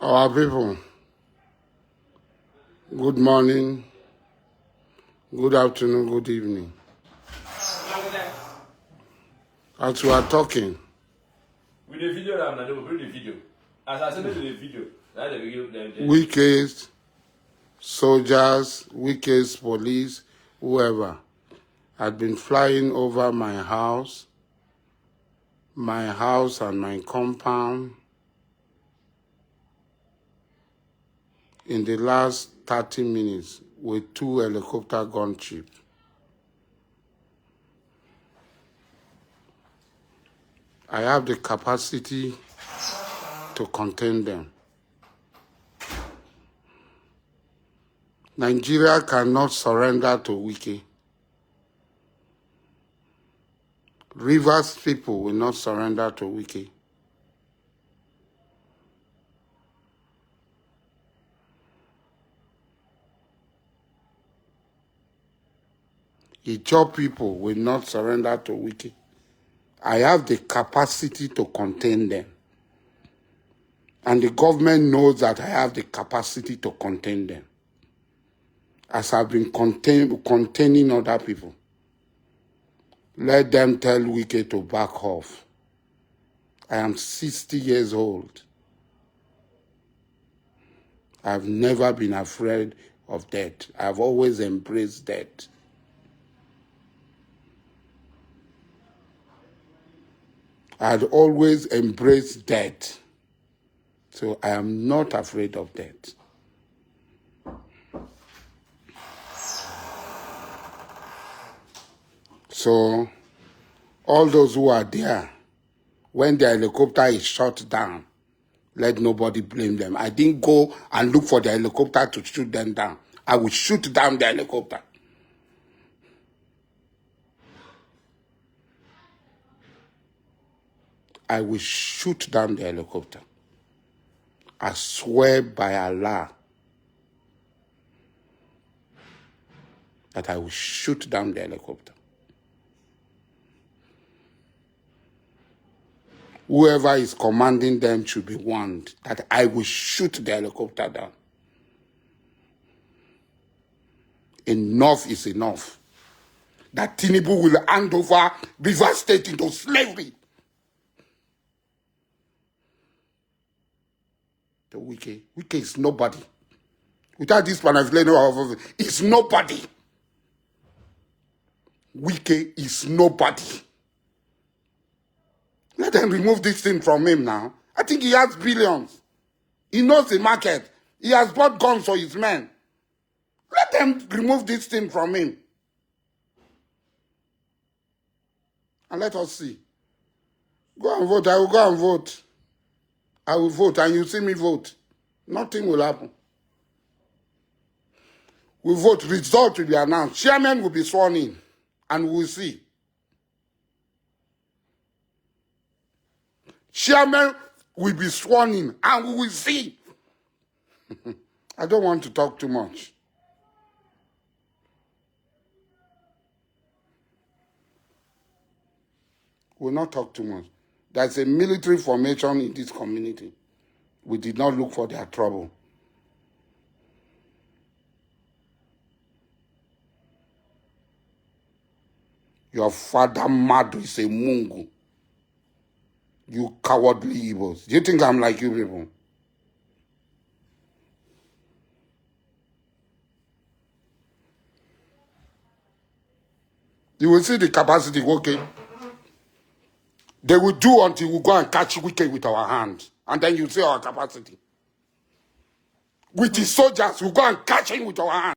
Our people, good morning, good afternoon, good evening. As we are talking, with the video, I'm not going to bring the video. As I said in the video, that's the video. Wike's soldiers, Wike's police, whoever, had been flying over my house and my compound in the last 30 minutes with 2 helicopter gunships. I have the capacity to contain them. Nigeria cannot surrender to Wike. Rivers people will not surrender to Wike. Ijaw people will not surrender to Wike. I have the capacity to contain them. And the government knows that I have the capacity to contain them. As I've been containing other people. Let them tell Wike to back off. I am 60 years old. I've never been afraid of death. I've always embraced death. I'd always embraced death. So I am not afraid of death. So all those who are there, when the helicopter is shot down, let nobody blame them. I didn't go and look for the helicopter to shoot them down. I will shoot down the helicopter. I will shoot down the helicopter. I swear by Allah that I will shoot down the helicopter. Whoever is commanding them should be warned that I will shoot the helicopter down. Enough is enough. That Tinubu will hand over River State into slavery. The Wike. Wike is nobody. Without this panelist, it's nobody. Wike is nobody. Let them remove this thing from him now. I think he has billions. He knows the market. He has bought guns for his men. Let them remove this thing from him. And let us see. Go and vote. I will go and vote. I will vote and you see me vote. Nothing will happen. We vote, result will be announced. Chairman will be sworn in and we will see. Chairman will be sworn in and we will see. I don't want to talk too much. We will not talk too much. There's a military formation in this community. We did not look for their trouble. Your father Madu is a Mungu. You cowardly Igbos. Do you think I'm like you people? You will see the capacity working. They will do until we go and catch Wike with our hands. And then you see our capacity. With the soldiers, we go and catch him with our hands.